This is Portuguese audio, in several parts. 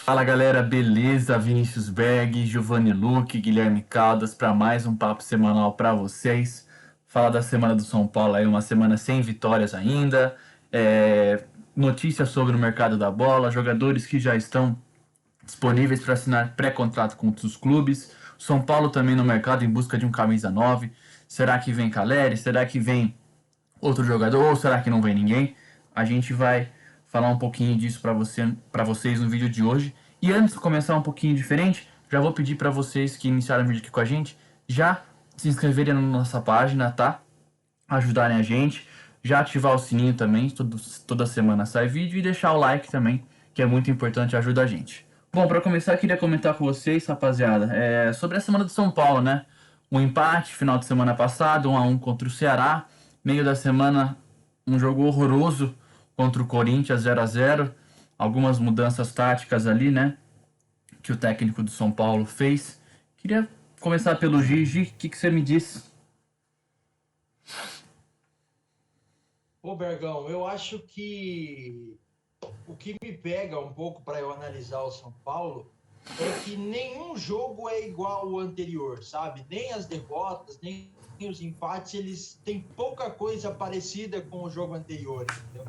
Fala galera, beleza? Vinícius Berg, Giovanni Luque, Guilherme Caldas para mais um papo semanal para vocês. Fala da semana do São Paulo aí, uma semana sem vitórias ainda. Notícias sobre o mercado da bola, jogadores que já estão disponíveis para assinar pré-contrato com outros clubes. São Paulo também no mercado em busca de um camisa 9. Será que vem Caleri? Será que vem outro jogador ou será que não vem ninguém? A gente vai falar um pouquinho disso para vocês no vídeo de hoje. E antes de começar um pouquinho diferente, já vou pedir para vocês que iniciaram o vídeo aqui com a gente, já se inscreverem na nossa página, tá? Ajudarem a gente, já ativar o sininho também, toda semana sai vídeo, e deixar o like também, que é muito importante, ajuda a gente. Bom, para começar, queria comentar com vocês, rapaziada, sobre a semana do São Paulo, né? Um empate, final de semana passado, 1-1 contra o Ceará. Meio da semana, um jogo horroroso contra o Corinthians, 0-0. Algumas mudanças táticas ali, né? Que o técnico do São Paulo fez. Queria começar pelo Gigi. O que você me diz? Ô, Bergão, eu acho que o que me pega um pouco para eu analisar o São Paulo é que nenhum jogo é igual ao anterior, sabe? Nem as derrotas, nem os empates, eles têm pouca coisa parecida com o jogo anterior, entendeu?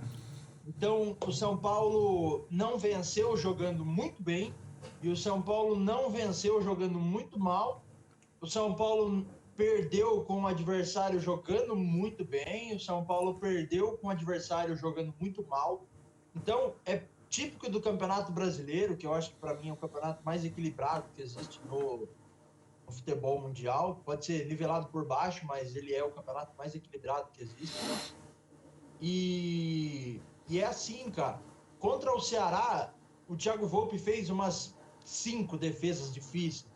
Então, o São Paulo não venceu jogando muito bem e o São Paulo não venceu jogando muito mal. O São Paulo perdeu com o adversário jogando muito bem, o São Paulo perdeu com o adversário jogando muito mal. Então, é típico do Campeonato Brasileiro, que eu acho que para mim é o campeonato mais equilibrado que existe no futebol mundial. Pode ser nivelado por baixo, mas ele é o campeonato mais equilibrado que existe. E é assim, cara. Contra o Ceará, o Thiago Volpe fez umas 5 defesas difíceis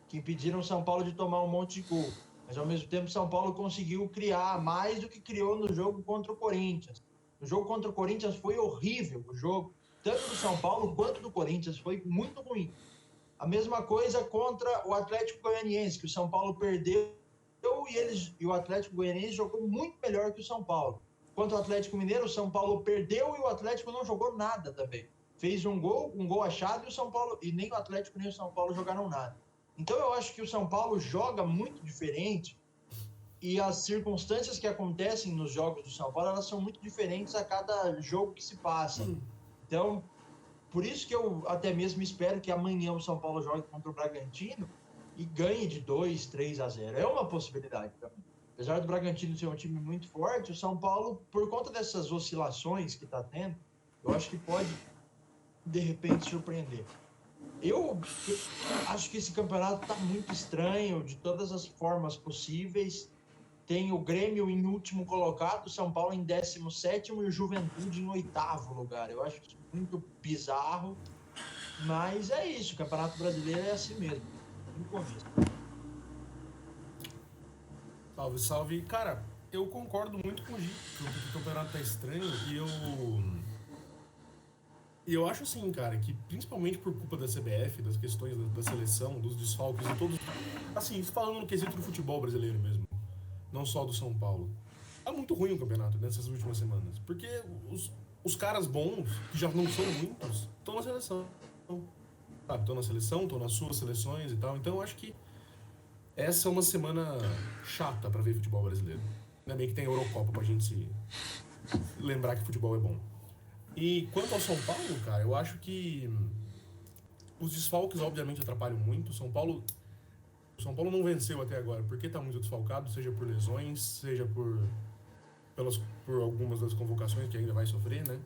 que impediram o São Paulo de tomar um monte de gol. Mas, ao mesmo tempo, o São Paulo conseguiu criar mais do que criou no jogo contra o Corinthians. No jogo contra o Corinthians foi horrível o jogo, tanto do São Paulo quanto do Corinthians, foi muito ruim. A mesma coisa contra o Atlético Goianiense, que o São Paulo perdeu e o Atlético Goianiense jogou muito melhor que o São Paulo. Quanto ao Atlético Mineiro, o São Paulo perdeu e o Atlético não jogou nada também. Fez um gol achado e o São Paulo, e nem o Atlético nem o São Paulo jogaram nada. Então eu acho que o São Paulo joga muito diferente e as circunstâncias que acontecem nos jogos do São Paulo, elas são muito diferentes a cada jogo que se passa. Então, por isso que eu até mesmo espero que amanhã o São Paulo jogue contra o Bragantino e ganhe de 2-3-0. É uma possibilidade também. Apesar do Bragantino ser um time muito forte, o São Paulo, por conta dessas oscilações que está tendo, eu acho que pode, de repente, surpreender. Eu acho que esse campeonato está muito estranho, de todas as formas possíveis. Tem o Grêmio em último colocado, o São Paulo em 17º e o Juventude em 8º lugar. Eu acho isso muito bizarro, mas é isso, o Campeonato Brasileiro é assim mesmo. No começo. Salve, salve. Cara, eu concordo muito com o Gi, que o campeonato tá estranho e eu acho assim, cara, que principalmente por culpa da CBF, das questões da seleção, dos desfalques e todos. Assim, falando no quesito do futebol brasileiro mesmo, não só do São Paulo. Tá muito ruim o campeonato nessas últimas semanas. Porque os caras bons, que já não são muitos, estão na seleção. Sabe, estão na seleção, estão nas suas seleções e tal. Então eu acho que essa é uma semana chata pra ver futebol brasileiro. Ainda bem que tem a Eurocopa pra gente se lembrar que futebol é bom. E quanto ao São Paulo, cara, eu acho que os desfalques obviamente atrapalham muito. O São Paulo não venceu até agora porque tá muito desfalcado, seja por lesões, seja por algumas das convocações que ainda vai sofrer, né?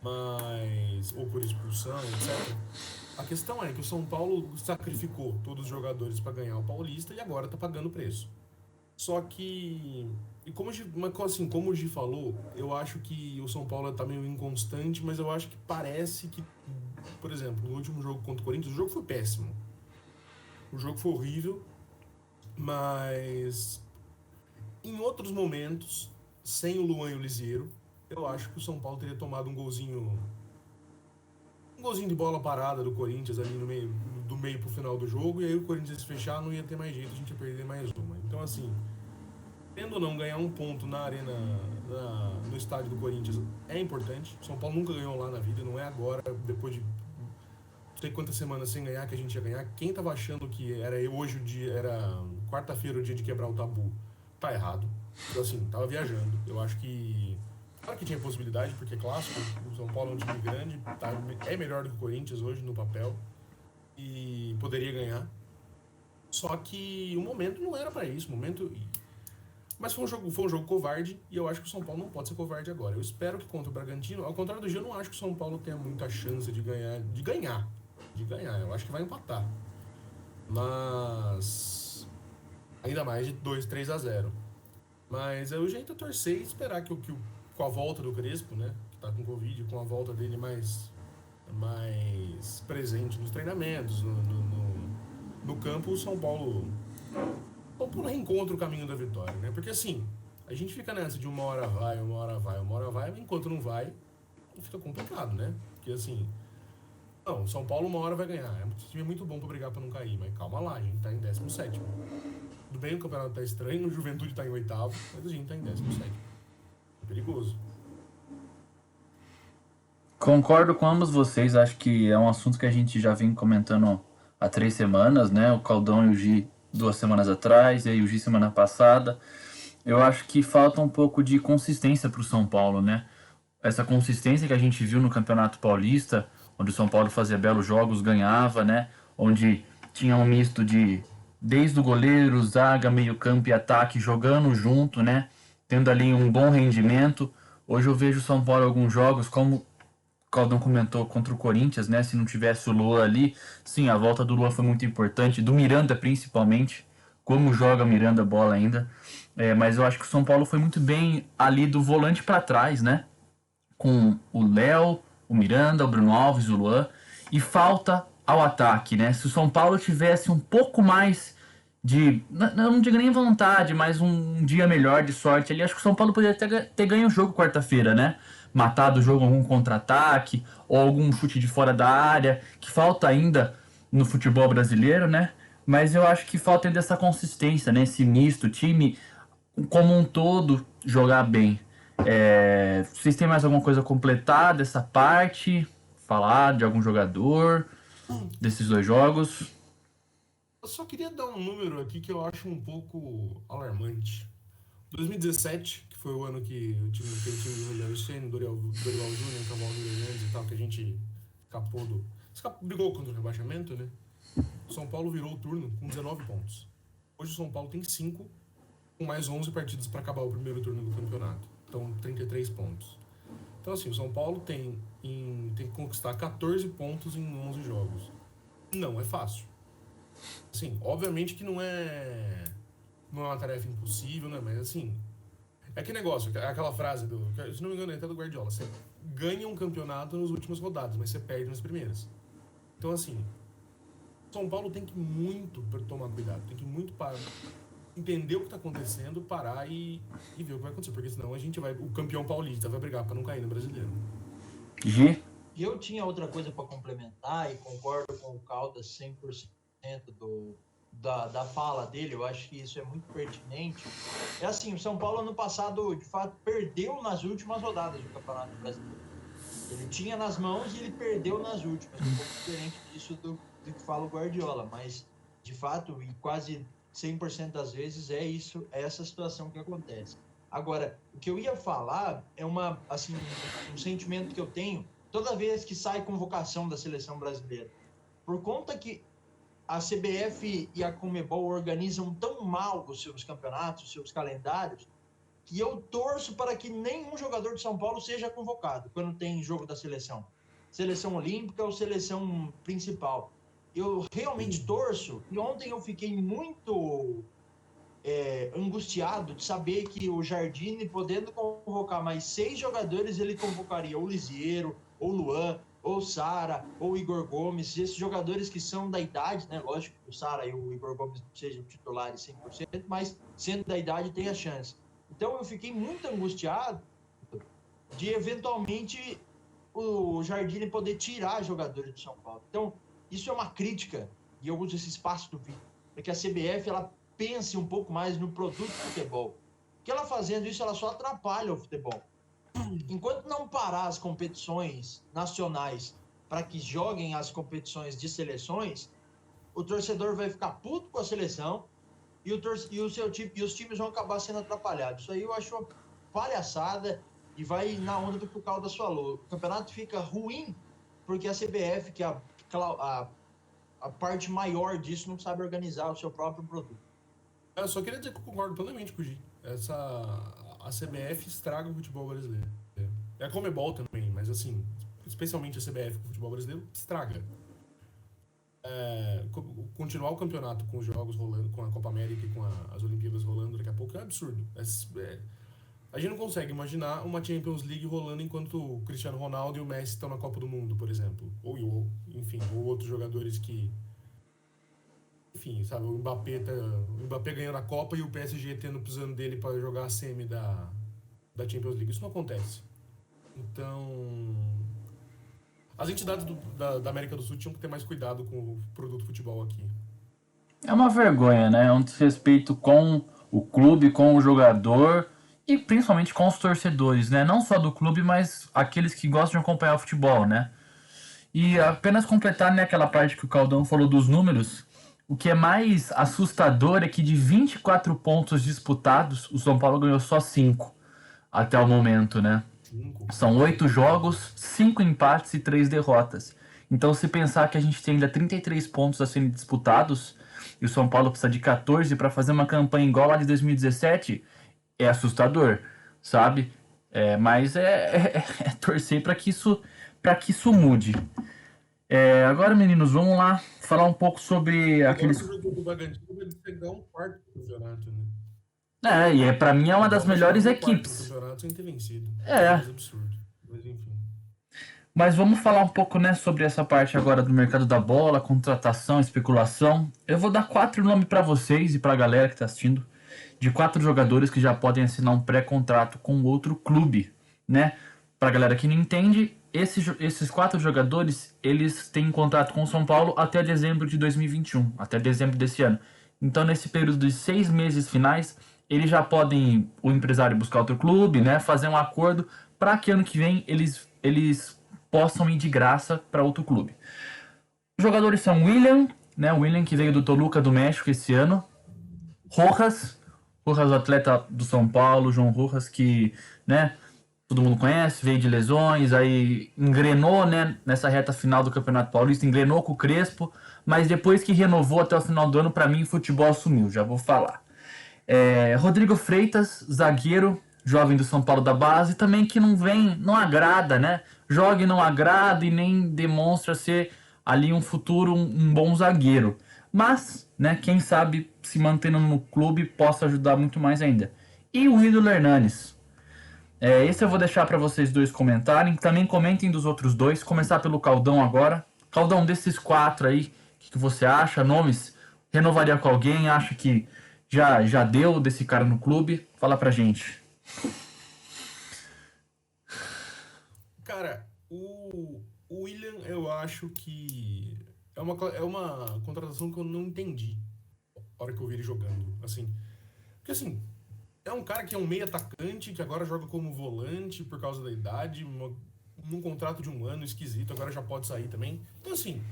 Mas ou por expulsão, etc. A questão é que o São Paulo sacrificou todos os jogadores para ganhar o Paulista e agora tá pagando o preço. Só que. E como, assim, como o Gi falou, eu acho que o São Paulo tá meio inconstante, mas eu acho que parece que, por exemplo, no último jogo contra o Corinthians, o jogo foi péssimo. O jogo foi horrível, mas em outros momentos, sem o Luan e o Lisieiro, eu acho que o São Paulo teria tomado um golzinho de bola parada do Corinthians ali no meio, do meio pro final do jogo, e aí o Corinthians se fechar não ia ter mais jeito, a gente ia perder mais uma. Então, assim, tendo ou não ganhar um ponto na arena, no estádio do Corinthians é importante. São Paulo nunca ganhou lá na vida, não é agora, depois de sei quantas semanas sem ganhar que a gente ia ganhar. Quem tava achando que era hoje o dia, era quarta-feira o dia de quebrar o tabu, tá errado. Eu, assim, tava viajando. Eu acho que. Claro que tinha possibilidade, porque é clássico, o São Paulo é um time grande, tá, é melhor do que o Corinthians hoje no papel. E poderia ganhar. Só que o momento não era pra isso. O momento. Mas foi um jogo covarde e eu acho que o São Paulo não pode ser covarde agora. Eu espero que contra o Bragantino, ao contrário do Gil, eu não acho que o São Paulo tenha muita chance de ganhar. Eu acho que vai empatar. Mas. Ainda mais de 2-3-0. Mas o jeito é torcer e esperar que com a volta do Crespo, né? Que tá com Covid, com a volta dele mais presente nos treinamentos, no campo, o São Paulo reencontra o caminho da vitória, né? Porque assim, a gente fica nessa de uma hora vai, enquanto não vai, fica complicado, né? Porque assim, não, São Paulo uma hora vai ganhar. É um time muito bom pra brigar pra não cair, mas calma lá, a gente tá em 17º. Tudo bem, o campeonato tá estranho, o Juventude tá em 8º, mas a gente tá em 17º. É perigoso. Concordo com ambos vocês, acho que é um assunto que a gente já vem comentando há 3 semanas, né? O Caldão e o Gi 2 semanas atrás, e aí o Gi semana passada. Eu acho que falta um pouco de consistência para o São Paulo, né? Essa consistência que a gente viu no Campeonato Paulista, onde o São Paulo fazia belos jogos, ganhava, né? Onde tinha um misto de desde o goleiro, zaga, meio-campo e ataque jogando junto, né? Tendo ali um bom rendimento. Hoje eu vejo o São Paulo em alguns jogos, como o Caldão comentou contra o Corinthians, né? Se não tivesse o Luan ali, sim, a volta do Luan foi muito importante, do Miranda principalmente, como joga Miranda bola ainda. Mas eu acho que o São Paulo foi muito bem ali do volante para trás, né? Com o Léo, o Miranda, o Bruno Alves, o Luan. E falta ao ataque, né? Se o São Paulo tivesse um pouco mais de, não digo nem vontade, mas um dia melhor de sorte ali, acho que o São Paulo poderia ter ganho o jogo quarta-feira, né? Matado o jogo algum contra-ataque ou algum chute de fora da área, que falta ainda no futebol brasileiro, né? Mas eu acho que falta ainda essa consistência, né? Esse misto, time como um todo jogar bem. Vocês têm mais alguma coisa a completar dessa parte? Falar de algum jogador desses 2 jogos? Eu só queria dar um número aqui que eu acho um pouco alarmante. 2017, que foi o ano que o time do Rogério Ceni, Dorival Júnior, Cavaldo Hernandes e tal, que a gente brigou contra o rebaixamento, né? O São Paulo virou o turno com 19 pontos. Hoje o São Paulo tem 5, com mais 11 partidas para acabar o primeiro turno do campeonato. Então, 33 pontos. Então, assim, o São Paulo tem que conquistar 14 pontos em 11 jogos. Não é fácil. Assim, obviamente que não é uma tarefa impossível, né? Mas, assim, é que negócio, é aquela frase se não me engano, é até do Guardiola. Você ganha um campeonato nas últimas rodadas, mas você perde nas primeiras. Então, assim, São Paulo tem que muito tomar cuidado, tem que muito entender o que está acontecendo, parar e ver o que vai acontecer, porque senão o campeão paulista vai brigar para não cair no brasileiro. Gi? E eu tinha outra coisa para complementar e concordo com o Caldas 100% da fala dele, eu acho que isso é muito pertinente. É assim, o São Paulo ano passado, de fato, perdeu nas últimas rodadas do Campeonato Brasileiro. Ele tinha nas mãos e ele perdeu nas últimas, um pouco diferente disso do que fala o Guardiola, mas de fato, e quase 100% das vezes é essa situação que acontece. Agora, o que eu ia falar é um sentimento que eu tenho toda vez que sai convocação da seleção brasileira. Por conta que a CBF e a Conmebol organizam tão mal os seus campeonatos, os seus calendários, que eu torço para que nenhum jogador de São Paulo seja convocado quando tem jogo da seleção. Seleção olímpica ou seleção principal. Eu realmente torço, e ontem eu fiquei muito angustiado de saber que o Jardine, podendo convocar mais 6 jogadores, ele convocaria o Lisieiro, ou Luan, ou Sara, ou Igor Gomes, esses jogadores que são da idade, né? Lógico que o Sara e o Igor Gomes não sejam titulares 100%, mas sendo da idade tem a chance. Então eu fiquei muito angustiado de eventualmente o Jardine poder tirar jogadores do São Paulo. Então isso é uma crítica, e eu uso esse espaço do vídeo, para que a CBF ela pense um pouco mais no produto do futebol. Porque ela fazendo isso, ela só atrapalha o futebol. Enquanto não parar as competições nacionais para que joguem as competições de seleções, o torcedor vai ficar puto com a seleção e os times vão acabar sendo atrapalhados. Isso aí eu acho uma palhaçada e vai na onda do que o Caldas falou. O campeonato fica ruim porque a CBF, que é a parte maior disso, não sabe organizar o seu próprio produto. Eu só queria dizer que eu concordo plenamente com o Gi. A CBF estraga o futebol brasileiro. É a Conmebol também, mas assim, especialmente a CBF com o futebol brasileiro, estraga. Continuar o campeonato com os jogos rolando, com a Copa América e com as Olimpíadas rolando daqui a pouco é um absurdo. A gente não consegue imaginar uma Champions League rolando enquanto o Cristiano Ronaldo e o Messi estão na Copa do Mundo, por exemplo. Ou outros jogadores que... Enfim, sabe, o Mbappé ganhando a Copa e o PSG precisando dele para jogar a semi da Champions League. Isso não acontece. Então, as entidades da América do Sul tinham que ter mais cuidado com o produto futebol aqui. É uma vergonha, né? É um desrespeito com o clube, com o jogador e principalmente com os torcedores, né? Não só do clube, mas aqueles que gostam de acompanhar o futebol, né? E apenas completar, né, aquela parte que o Caldão falou dos números, o que é mais assustador é que de 24 pontos disputados, o São Paulo ganhou só 5 até o momento, né? São 8 jogos, 5 empates e 3 derrotas. Então, se pensar que a gente tem ainda 33 pontos a serem disputados e o São Paulo precisa de 14 para fazer uma campanha igual a de 2017, é assustador, sabe? Mas é torcer para que isso mude. Agora, meninos, vamos lá falar um pouco sobre aqueles... Agora o Bragantino vai pegar um quarto do campeonato, né? E pra mim é uma das melhores equipes. Do campeonato sem ter vencido. É. Mais absurdo. Mas enfim. Mas vamos falar um pouco, né, sobre essa parte agora do mercado da bola, contratação, especulação. Eu vou dar 4 nomes pra vocês e pra galera que tá assistindo, de 4 jogadores que já podem assinar um pré-contrato com outro clube, né? Pra galera que não entende, esses 4 jogadores, eles têm contrato com o São Paulo até dezembro de 2021, até dezembro desse ano. Então, nesse período de 6 meses finais, eles já podem, o empresário buscar outro clube, né, fazer um acordo para que ano que vem eles possam ir de graça para outro clube. Os jogadores são William, né, o William que veio do Toluca do México esse ano, Rojas, o atleta do São Paulo, João Rojas, que, né, todo mundo conhece, veio de lesões, aí engrenou, né, nessa reta final do Campeonato Paulista, engrenou com o Crespo, mas depois que renovou até o final do ano, para mim o futebol sumiu, já vou falar. Rodrigo Freitas, zagueiro, jovem do São Paulo da base, também que não agrada, né? Joga e não agrada e nem demonstra ser ali um futuro, um bom zagueiro. Mas, né, quem sabe se mantendo no clube possa ajudar muito mais ainda. E o Wídolo Hernanes. Esse eu vou deixar para vocês dois comentarem. Também comentem dos outros dois. Começar pelo Caldão agora. Caldão, desses 4 aí, o que você acha? Nomes? Renovaria com alguém? Acha que já deu desse cara no clube? Fala pra gente. Cara, o William, eu acho que é uma contratação que eu não entendi na hora que eu vi ele jogando. Assim, porque assim, é um cara que é um meio atacante, que agora joga como volante por causa da idade, num contrato de 1 ano esquisito, agora já pode sair também. Então assim,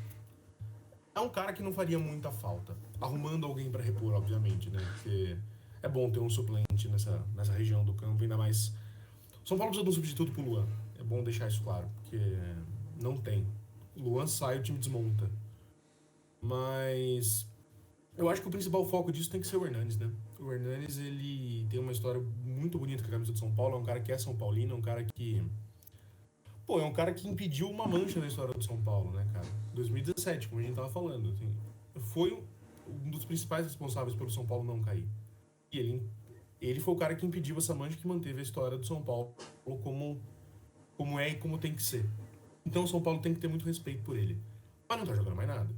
é um cara que não faria muita falta. Arrumando alguém pra repor, obviamente, né? Porque é bom ter um suplente nessa região do campo, ainda mais... São Paulo precisa de um substituto pro Luan. É bom deixar isso claro, porque não tem. O Luan sai, o time desmonta. Mas eu acho que o principal foco disso tem que ser o Hernanes, né? O Hernanes, ele tem uma história muito bonita com a camisa do São Paulo. É um cara que é São Paulino, é um cara que... é um cara que impediu uma mancha na história do São Paulo, né, cara? 2017, como a gente tava falando. Assim, foi um dos principais responsáveis pelo São Paulo não cair. E ele foi o cara que impediu essa mancha, que manteve a história do São Paulo como é e como tem que ser. Então o São Paulo tem que ter muito respeito por ele. Mas não tá jogando mais nada.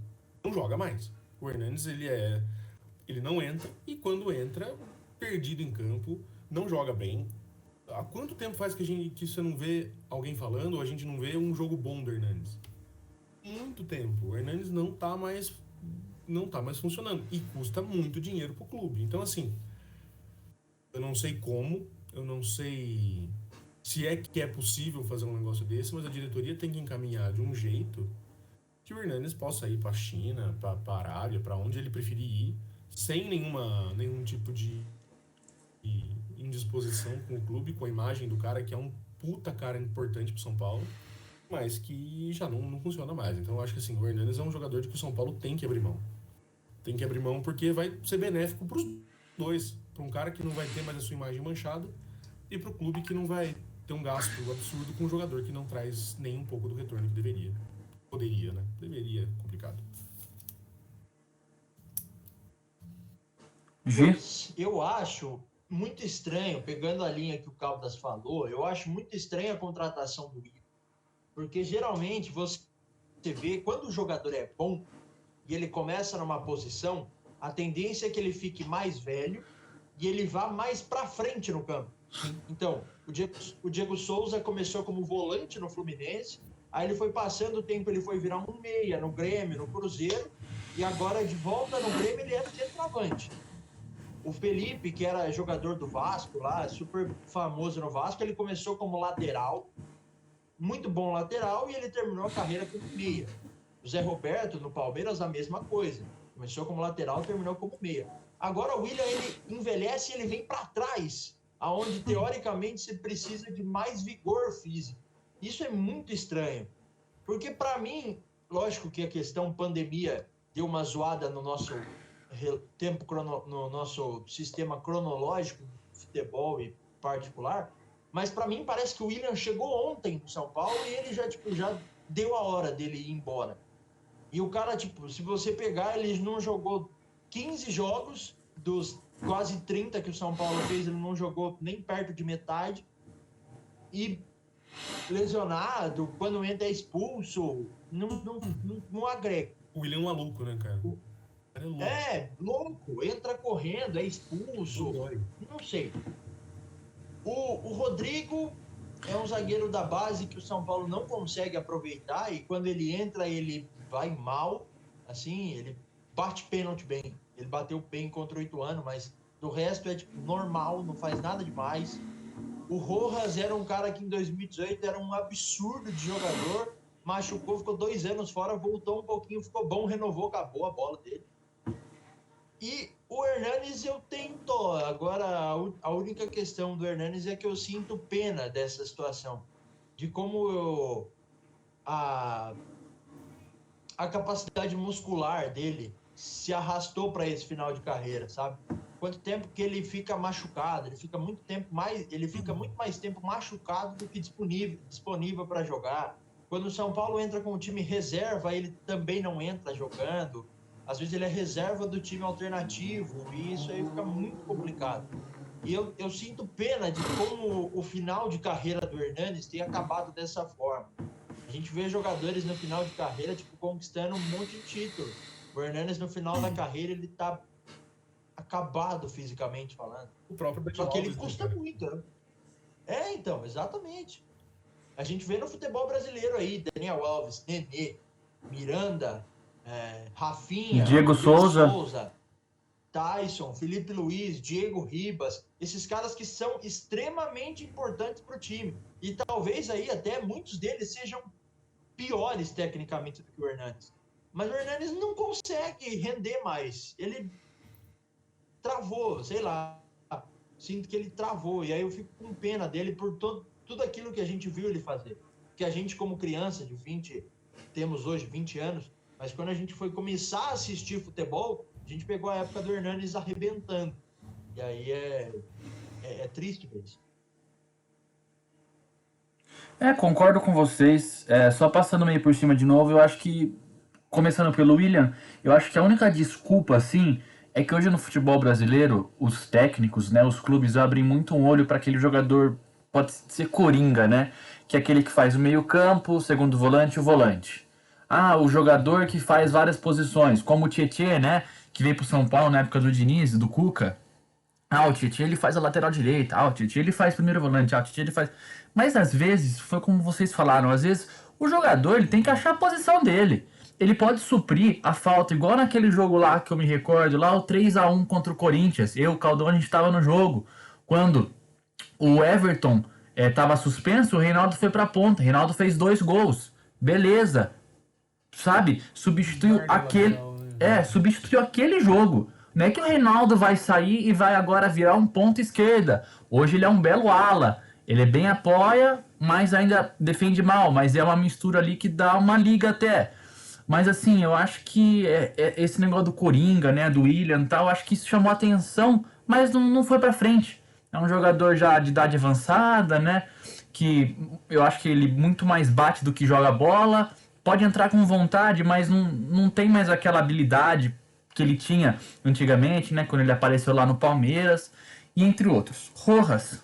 Não joga mais. O Hernanes, ele não entra, e quando entra, perdido em campo, não joga bem. Há quanto tempo faz que você não vê alguém falando, ou a gente não vê um jogo bom do Hernanes? Muito tempo. O Hernanes não tá mais funcionando. E custa muito dinheiro pro clube. Então, assim, eu não sei como, eu não sei Se é que é possível fazer um negócio desse, mas a diretoria tem que encaminhar de um jeito que o Hernanes possa ir para a China, para a Arábia, para onde ele preferir ir, sem nenhum tipo de indisposição com o clube, com a imagem do cara, que é um puta cara importante pro São Paulo, mas que já não funciona mais. Então eu acho que assim, o Hernanes é um jogador de que o São Paulo tem que abrir mão. Tem que abrir mão porque vai ser benéfico pros dois. Para um cara que não vai ter mais a sua imagem manchada e pro clube que não vai ter um gasto absurdo com um jogador que não traz nem um pouco do retorno que deveria. Poderia, né? Deveria, complicado. Eu acho muito estranho, pegando a linha que o Caldas falou, eu acho muito estranha a contratação do Willian. Porque geralmente você vê, quando o jogador é bom e ele começa numa posição, a tendência é que ele fique mais velho e ele vá mais para frente no campo. Então, o Diego Souza começou como volante no Fluminense, aí ele foi passando o tempo, ele foi virar um meia no Grêmio, no Cruzeiro, e agora de volta no Grêmio ele era centroavante. O Felipe, que era jogador do Vasco lá, super famoso no Vasco, ele começou como lateral, muito bom lateral, e ele terminou a carreira como meia. O Zé Roberto, no Palmeiras, a mesma coisa. Começou como lateral e terminou como meia. Agora o Willian, ele envelhece e ele vem para trás, aonde teoricamente você precisa de mais vigor físico. Isso é muito estranho. Porque para mim, lógico que a questão pandemia deu uma zoada no nosso no nosso sistema cronológico de futebol e particular, mas para mim parece que o Willian chegou ontem no São Paulo e ele já deu a hora dele ir embora. E o cara, se você pegar, ele não jogou 15 jogos dos quase 30 que o São Paulo fez, ele não jogou nem perto de metade. E lesionado, quando entra é expulso, não agrega. O Willian é um maluco, né, cara? Louco, entra correndo, é expulso. Não sei. O Rodrigo é um zagueiro da base que o São Paulo não consegue aproveitar, e quando ele entra, ele vai mal. Assim, ele bate pênalti bem. Ele bateu bem contra o Ituano, mas do resto é normal, não faz nada demais. O Rojas era um cara que em 2018 era um absurdo de jogador, machucou, ficou 2 anos fora, voltou um pouquinho, ficou bom, renovou, acabou a bola dele. E o Hernanes eu tento. Agora, a única questão do Hernanes é que eu sinto pena dessa situação. De como a capacidade muscular dele se arrastou para esse final de carreira, sabe? Quanto tempo que ele fica machucado, ele fica muito mais tempo machucado do que disponível para jogar. Quando o São Paulo entra com o time reserva, ele também não entra jogando. Às vezes ele é reserva do time alternativo, e isso aí fica muito complicado. E eu sinto pena de como o final de carreira do Hernanes tem acabado dessa forma. A gente vê jogadores no final de carreira conquistando um monte de título. O Hernanes, no final da carreira, ele tá acabado fisicamente falando. O próprio Só que ele custa muito, né? Então, exatamente. A gente vê no futebol brasileiro aí, Daniel Alves, Nenê, Miranda, Rafinha, Diego Souza, Tyson, Felipe Luiz, Diego Ribas, esses caras que são extremamente importantes para o time. E talvez aí até muitos deles sejam piores tecnicamente do que o Hernanes. Mas o Hernanes não consegue render mais. Ele travou, sei lá. Sinto que ele travou. E aí eu fico com pena dele por tudo aquilo que a gente viu ele fazer. Que a gente, como criança de 20, temos hoje 20 anos, mas quando a gente foi começar a assistir futebol, a gente pegou a época do Hernanes arrebentando. E aí é triste ver isso. Concordo com vocês. Só passando meio por cima de novo, eu acho que, começando pelo Willian, eu acho que a única desculpa, assim, é que hoje no futebol brasileiro, os técnicos, né, os clubes abrem muito um olho para aquele jogador, pode ser coringa, né, que é aquele que faz o meio campo, o segundo volante e o volante. O jogador que faz várias posições, como o Tietê, né, que veio pro São Paulo na época do Diniz, do Cuca. O Tietê ele faz a lateral direita, o Tietê ele faz primeiro volante, o Tietê ele faz... Mas às vezes, foi como vocês falaram, às vezes o jogador ele tem que achar a posição dele. Ele pode suprir a falta, igual naquele jogo lá que eu me recordo, lá o 3-1 contra o Corinthians. Eu, o Caldão, a gente estava no jogo, quando o Everton Tava suspenso, o Reinaldo foi pra ponta. O Reinaldo fez 2 gols. Beleza. Sabe? Substituiu aquele jogo. Não é que o Reinaldo vai sair e vai agora virar um ponta esquerda. Hoje ele é um belo ala. Ele bem apoia, mas ainda defende mal. Mas é uma mistura ali que dá uma liga até. Mas assim, eu acho que esse negócio do Coringa, né, do Willian e tal, acho que isso chamou atenção, mas não foi pra frente. É um jogador já de idade avançada, né, que eu acho que ele muito mais bate do que joga bola, pode entrar com vontade, mas não tem mais aquela habilidade que ele tinha antigamente, né, quando ele apareceu lá no Palmeiras, e entre outros. Rojas,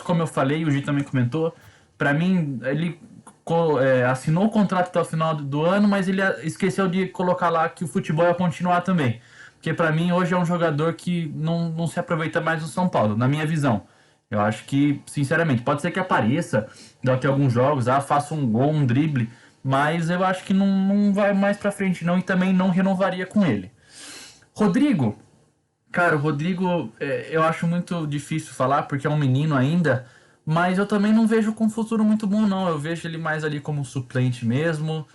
como eu falei, o Gi também comentou, pra mim, ele assinou o contrato até o final do ano, mas ele esqueceu de colocar lá que o futebol ia continuar também. Porque pra mim hoje é um jogador que não se aproveita mais no São Paulo, na minha visão. Eu acho que, sinceramente, pode ser que apareça daqui a alguns jogos, faça um gol, um drible, mas eu acho que não vai mais pra frente não, e também não renovaria com ele. Rodrigo, cara, o Rodrigo eu acho muito difícil falar porque é um menino ainda, mas eu também não vejo com um futuro muito bom não. Eu vejo ele mais ali como suplente mesmo,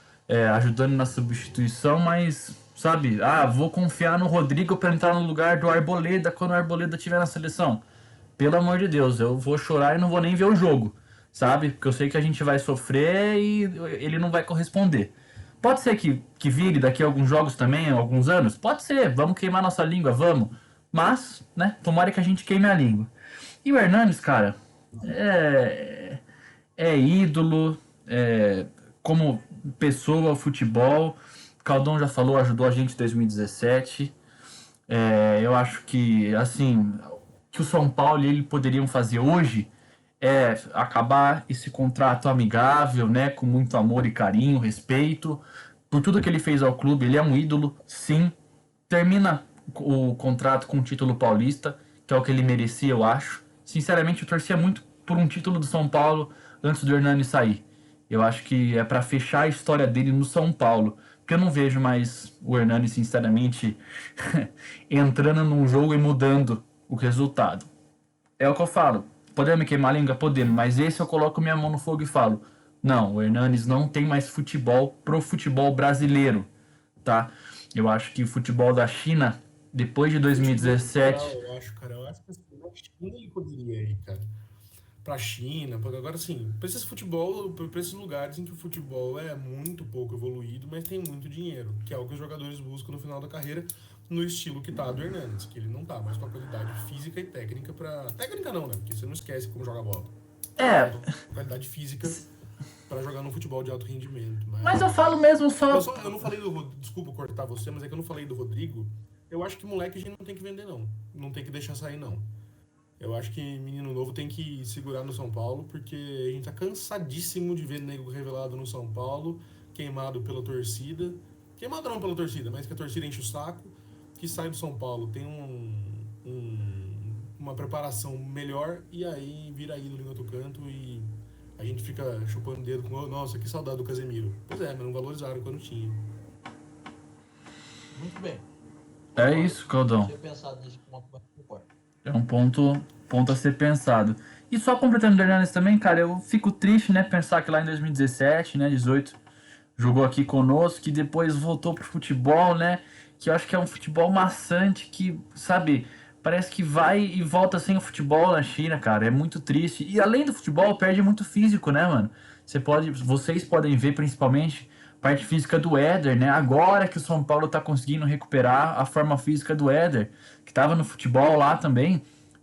ajudando na substituição, mas, sabe, vou confiar no Rodrigo para entrar no lugar do Arboleda quando o Arboleda estiver na seleção. Pelo amor de Deus, eu vou chorar e não vou nem ver o jogo, sabe? Porque eu sei que a gente vai sofrer e ele não vai corresponder. Pode ser que vire daqui a alguns jogos também, alguns anos? Pode ser, vamos queimar nossa língua, vamos. Mas, né, tomara que a gente queime a língua. E o Hernanes, cara, é ídolo, como pessoa, futebol. Caldão já falou, ajudou a gente em 2017. Eu acho que, assim, que o São Paulo e ele poderiam fazer hoje acabar esse contrato amigável, né, com muito amor e carinho, respeito, por tudo que ele fez ao clube. Ele é um ídolo, sim. Termina o contrato com o título paulista, que é o que ele merecia, eu acho. Sinceramente, eu torcia muito por um título do São Paulo antes do Hernani sair. Eu acho que é para fechar a história dele no São Paulo, porque eu não vejo mais o Hernani, sinceramente, entrando num jogo e mudando o resultado. É o que eu falo. Podemos me queimar a língua? Podemos, mas esse eu coloco minha mão no fogo e falo: não, o Hernanes não tem mais futebol pro futebol brasileiro, tá? Eu acho que o futebol da China, depois de 2017... Eu acho que assim, na China ele poderia ir, cara. Pra China, porque agora assim, pra esses futebol, pra esses lugares em que o futebol é muito pouco evoluído, mas tem muito dinheiro, que é o que os jogadores buscam no final da carreira, no estilo que tá do Hernanes, que ele não tá mais com a qualidade física e técnica pra... Técnica não, né? Porque você não esquece como joga bola. Qualidade física pra jogar num futebol de alto rendimento. Mas eu falo mesmo só... Eu não falei do... Desculpa cortar você, mas é que eu não falei do Rodrigo. Eu acho que moleque a gente não tem que vender, não. Não tem que deixar sair, não. Eu acho que menino novo tem que segurar no São Paulo, porque a gente tá cansadíssimo de ver nego revelado no São Paulo, queimado pela torcida. Queimado não pela torcida, mas que a torcida enche o saco, que sai do São Paulo, tem uma preparação melhor e aí vira ídolo em outro canto e a gente fica chupando o dedo com, nossa, que saudade do Casemiro. Pois é, mas não valorizaram quando tinha. Muito bem. É isso, Caldão. Tinha pensado nesse ponto, mas concordo. É um ponto a ser pensado. E só completando o Hernanes também, cara, eu fico triste, né, pensar que lá em 2017, né, 18, jogou aqui conosco, que depois voltou pro futebol, né, que eu acho que é um futebol maçante, que, sabe, parece que vai e volta sem o futebol na China, cara, é muito triste. E além do futebol, perde muito físico, né, mano? Vocês podem ver principalmente a parte física do Éder, né, agora que o São Paulo tá conseguindo recuperar a forma física do Éder, que tava no futebol lá também.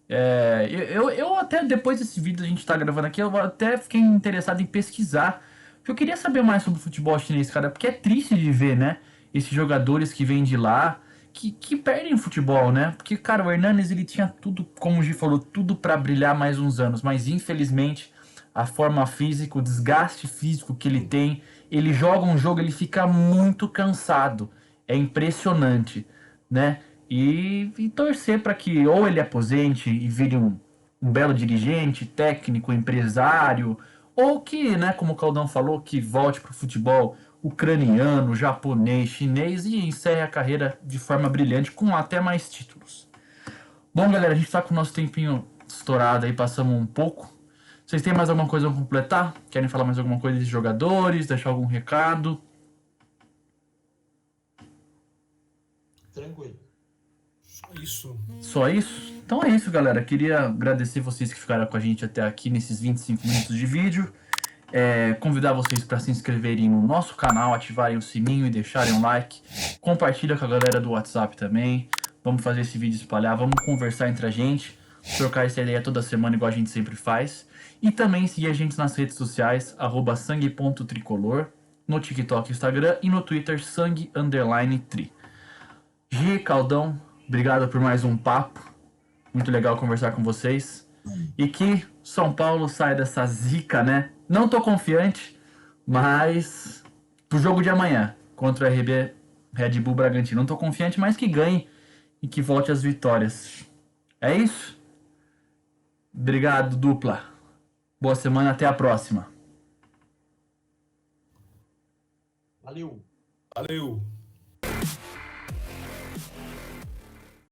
Eu até, depois desse vídeo a gente tá gravando aqui, eu até fiquei interessado em pesquisar, porque eu queria saber mais sobre o futebol chinês, cara, porque é triste de ver, né, esses jogadores que vêm de lá, que perdem o futebol, né, porque, cara, o Hernanes, ele tinha tudo, como o Gi falou, tudo pra brilhar mais uns anos, mas infelizmente a forma física, o desgaste físico que ele tem, ele joga um jogo, ele fica muito cansado, é impressionante, né. E torcer para que ou ele aposente e vire um belo dirigente, técnico, empresário, ou que, né, como o Caldão falou, que volte para o futebol ucraniano, japonês, chinês e encerre a carreira de forma brilhante com até mais títulos. Bom, galera, a gente está com o nosso tempinho estourado aí, passamos um pouco. Vocês têm mais alguma coisa a completar? Querem falar mais alguma coisa dos jogadores? Deixar algum recado? Tranquilo. Só isso. Só isso? Então é isso, galera. Queria agradecer vocês que ficaram com a gente até aqui nesses 25 minutos de vídeo. Convidar vocês para se inscreverem no nosso canal, ativarem o sininho e deixarem um like. Compartilha com a galera do WhatsApp também. Vamos fazer esse vídeo espalhar, vamos conversar entre a gente, trocar essa ideia toda semana igual a gente sempre faz. E também seguir a gente nas redes sociais, @sangue.tricolor, no TikTok, Instagram e no Twitter, sangue_tri. Gi, Caldão, obrigado por mais um papo. Muito legal conversar com vocês. E que São Paulo saia dessa zica, né? Não tô confiante, mas pro jogo de amanhã contra o RB Red Bull Bragantino, não tô confiante, mas que ganhe e que volte às vitórias. É isso? Obrigado, dupla. Boa semana, até a próxima. Valeu. Valeu.